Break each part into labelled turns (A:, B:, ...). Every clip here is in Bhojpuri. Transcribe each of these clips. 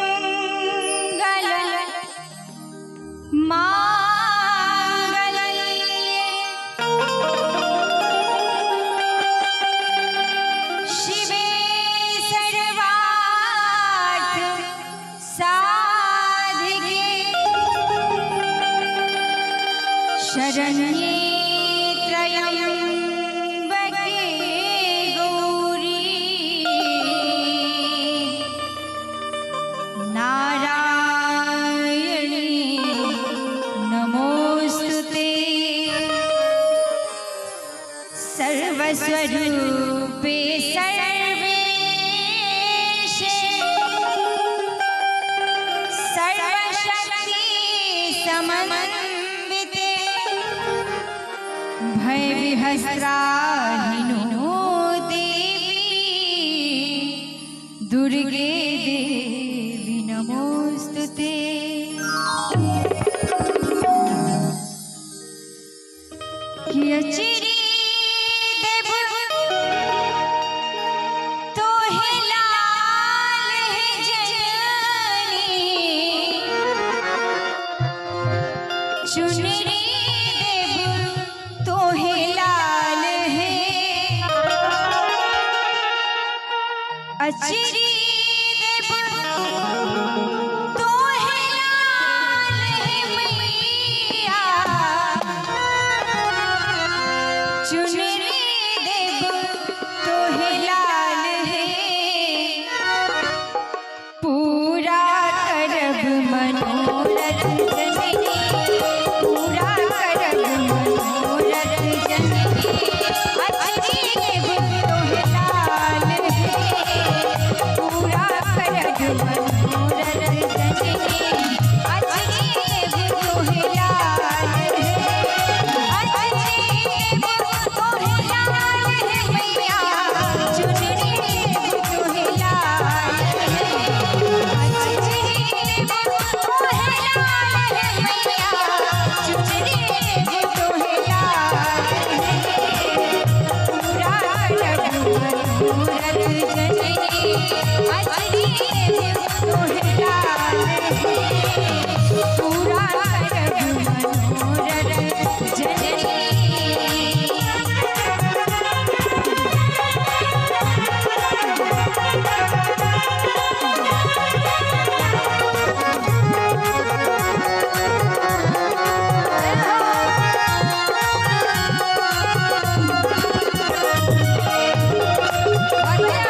A: सर्वमंगल मांगल्ये शिवे सर्वार्थ साधिके शरण्ये त्र्यंबके गौरी नारायणी नमोस्तुते सर्वस्वरूपे सर्वेशे सर्वशक्ति समन्विते भयविहस्त्राहिनो देवी दुर्गे देवी नमोस्तुते। कि अचिरी देव तोहे लाल है जननी चुनरी देव तोहे लाल है अचिरी देव तोहे लाल है मैया चुनरी देव तोहे लाल है पूरा करब मनोरथ जननी पूरा करब मनोरथ जननी अचिरी देव तोहे लाल है पूरा करब मनोरथ जननी अचिरी देव तोहे लाल है अचिरी देव तोहे लाल है मैया चुनरी देव तोहे लाल है अचिरी देव तोहे लाल है मैया चुनरी देव तोहे लाल है पूरा करब मनोरथ जननी अचिरी देव तोहे लाल है पूरा करब मनोरथ जननी। अरे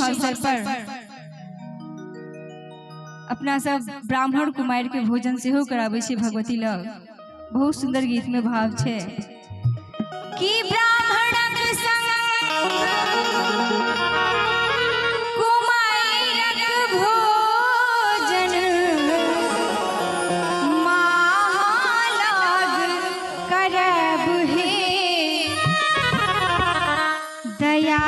A: शुभ अवसर पर अपना सब ब्राह्मण कुमार के भोजन सेहो कराबै छै भगवती लग। बहुत सुंदर गीत में भाव छै कि ब्राह्मणक संग कुमारक भोजन महालग करब हे दया